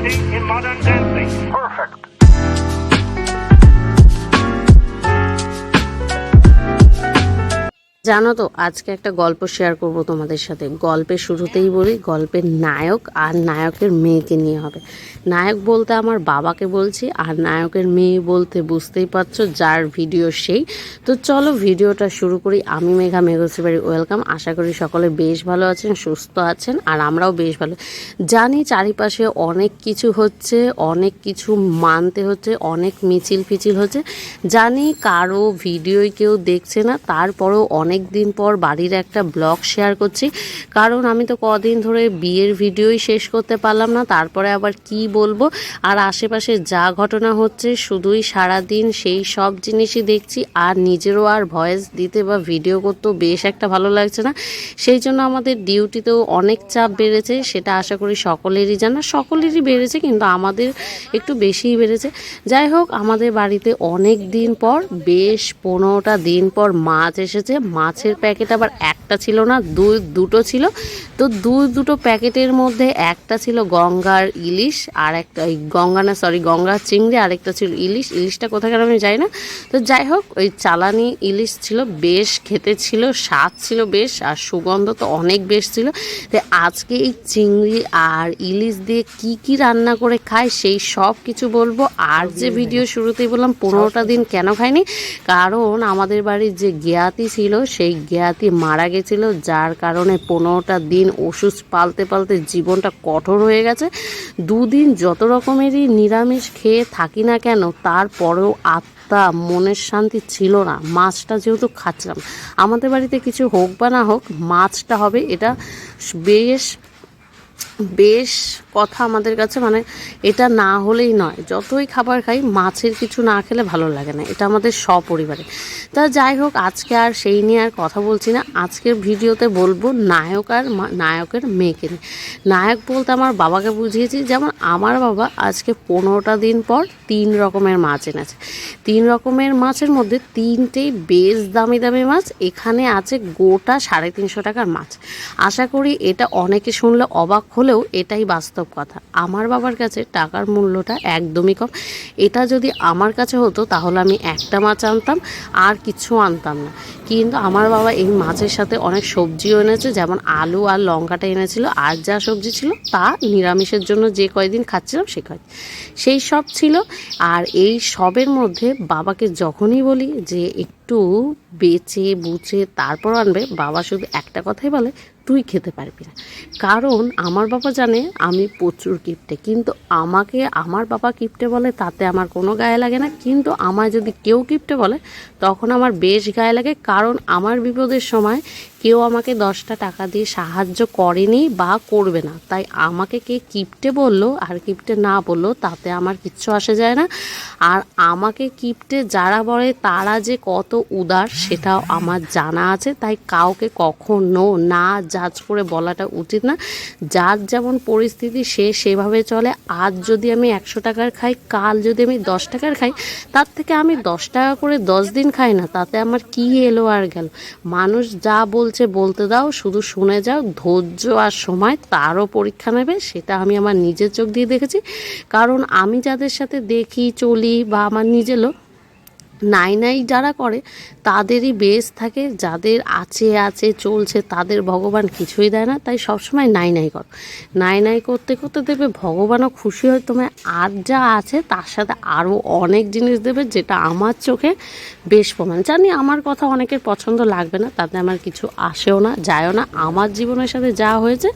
versatility in modern dancing. Perfect. জানো তো আজকে একটা গল্প শেয়ার করব তোমাদের সাথে। গল্পের শুরুতেই বলি, গল্পের নায়ক আর নায়কের মেয়েকে নিয়ে হবে। নায়ক বলতে আমার বাবাকে বলছি, আর নায়কের মেয়ে বলতে বুঝতেই পারছো যার ভিডিও সেই। তো চলো ভিডিওটা শুরু করি। আমি মেঘা, মেঘশ্রী বাড়ি ওয়েলকাম। আশা করি সকলে বেশ ভালো আছেন, সুস্থ আছেন, আর আমরাও বেশ ভালো। জানি চারিপাশে অনেক কিছু হচ্ছে, অনেক কিছু মানতে হচ্ছে, অনেক মিছিল ফিছিল হচ্ছে। জানি কারো ভিডিওই কেউ দেখছে না, তারপরেও অনেক দিন পর বাড়ির একটা ব্লগ শেয়ার করছি। কারণ আমি তো কদিন ধরে বিয়ের ভিডিওই শেষ করতে পারলাম না, তারপরে আবার কি বলবো। আর আশেপাশে যা ঘটনা হচ্ছে শুধুই সারাদিন সেই সব জিনিসই দেখছি, আর নিজেরও আর ভয়েস দিতে বা ভিডিও করতেও বেশ একটা ভালো লাগছে না। সেই জন্য আমাদের ডিউটিতেও অনেক চাপ বেড়েছে, সেটা আশা করি সকলেরই জানা। সকলেরই বেড়েছে, কিন্তু আমাদের একটু বেশিই বেড়েছে। যাই হোক, আমাদের বাড়িতে অনেক দিন পর, বেশ 15টা দিন পর মাছ এসেছে। মাছের প্যাকেট আবার একটা ছিল না, দুটো ছিল। তো দুটো প্যাকেটের মধ্যে একটা ছিল গঙ্গার ইলিশ, আর একটা গঙ্গার চিংড়ি, আরেকটা ছিল ইলিশটা কোথাকার আমি যাই না। তো যাই হোক, ওই চালানি ইলিশ ছিল, বেশ খেতে ছিল, স্বাদ ছিল বেশ, আর সুগন্ধ তো অনেক বেশ ছিল। তো আজকে এই চিংড়ি আর ইলিশ দিয়ে কি রান্না করে খাই সেই সব কিছু বলবো। আর যে ভিডিও শুরুতেই বললাম 15টা দিন কেন খাইনি, কারণ আমাদের বাড়ির যে জ্ঞাতি ছিল সেই জ্ঞাতি মারা গেছিল, যার কারণে 15টা দিন ওষুধ পালতে পালতে জীবনটা কঠোর হয়ে গেছে। দুদিন যত রকমেরই নিরামিষ খেয়ে থাকি না কেন, তারপরেও আত্মা মনের শান্তি ছিল না। মাছটা যেহেতু খাচ্ছিলাম, আমাদের বাড়িতে কিছু হোক বা না হোক মাছটা হবে, এটা বেশ কথা আমাদের কাছে। মানে এটা না হলেই নয়, যতই খাবার খাই মাছের কিছু না খেলে ভালো লাগে না, এটা আমাদের সপরিবারে। তা যাই হোক, আজকে আর সেই নিয়ে আর কথা বলছি না। আজকের ভিডিওতে বলবো নায়কের মেয়েকে নিয়ে। নায়ক বলতে আমার বাবাকে বুঝিয়েছি। যেমন আমার বাবা আজকে 15টা দিন পর 3 রকমের মাছ এনেছে। 3 রকমের মাছের মধ্যে 3টেই বেশ দামি দামি মাছ। এখানে আছে গোটা 350 টাকার মাছ। আশা করি এটা অনেকে শুনলে অবাক হলেও এটাই বাস্তব কথা। আমার বাবার কাছে টাকার মূল্যটা একদমই কম। এটা যদি আমার কাছে হতো তাহলে আমি একটা মাছ আনতাম, আর কিছু আনতাম না। কিন্তু আমার বাবা এই মাছের সাথে অনেক সবজিও এনেছে, যেমন আলু আর লঙ্কাটা এনেছিল, আর যা সবজি ছিল তা নিরামিষের জন্য যে কয়দিন খাচ্ছিলাম সেই সব ছিল। আর এই সবের মধ্যে বাবাকে যখনই বলি যে একটু বেচে বুঝে তারপর আনবে, বাবা শুধু একটা কথাই বলে, তুই খেতে পারবি না। কারণ আমার বাবা জানে আমি প্রচুর কিপটে, কিন্তু আমাকে আমার বাবা কিপটে বলে তাতে আমার কোনো গায়ে লাগে না, কিন্তু আমায় যদি কেউ কিপটে বলে তখন আমার বেশ গায়ে লাগে। কারণ আমার বিপদের সময় কেউ আমাকে 10টা টাকা দিয়ে সাহায্য করেনি বা করবে না, তাই আমাকে কে কিপটে বললো আর কিপটে না বললো তাতে আমার কিচ্ছু আসে যায় না। আর আমাকে কিপটে যারা বলে তারা যে কত উদার সেটাও আমার জানা আছে, তাই কাউকে কখনো না জাজ করে বলাটা উচিত না। যার যেমন পরিস্থিতি সে সেভাবে চলে। আজ যদি আমি 100 টাকার খাই, কাল যদি আমি 10 টাকার খাই, তার থেকে আমি 10 টাকা করে 10 দিন খাই না, তাতে আমার কি এলো আর গেল। মানুষ যা বলছে বলতে দাও, শুধু শুনে যাও। ধৈর্য আর সময় তারও পরীক্ষা নেবে, সেটা আমি আমার নিজের চোখ দিয়ে দেখেছি। কারণ আমি যাদের সাথে দেখি চলি বা আমার নিজের লোক, নাই যারা করে তাদেরই বেশ থাকে, যাদের আছে চলছে তাদের ভগবান কিছুই দেয় না। তাই সবসময় নাই করো। নাই করতে করতে দেবে ভগবানও খুশি হয় তোমায়, আর যা আছে তার সাথে আরও অনেক জিনিস দেবে, যেটা আমার চোখে বেশ প্রমাণ। জানি আমার কথা অনেকের পছন্দ লাগবে না, তাতে আমার কিছু আসেও না যায়ও না। আমার জীবনের সাথে যা হয়েছে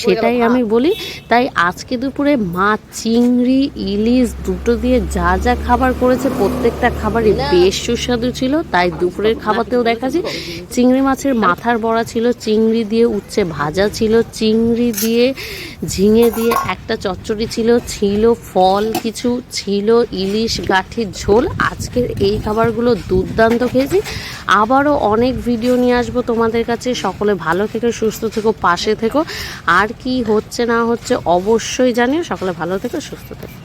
সেটাই আমি বলি। তাই আজকে দুপুরে মাছ, চিংড়ি, ইলিশ দুটো দিয়ে যা খাবার করেছে প্রত্যেকটা খাবারই বেশ সুস্বাদু ছিল। তাই দুপুরের খাবারতেও দেখাচ্ছি, চিংড়ি মাছের মাথার বড়া ছিল, চিংড়ি দিয়ে উচ্ছে ভাজা ছিল, চিংড়ি দিয়ে ঝিঙে দিয়ে একটা চচ্চড়ি ছিল ফল কিছু ছিল, ইলিশ গাঠির ঝোল। আজকের এই খাবারগুলো দুর্দান্ত খেয়েছি। আবারও অনেক ভিডিও নিয়ে আসবো তোমাদের কাছে। সকলে ভালো থেকো, সুস্থ থেকো, পাশে থেকো। আর কি হচ্ছে না হচ্ছে অবশ্যই জানিও। সকলে ভালো থেকো, সুস্থ থেকো।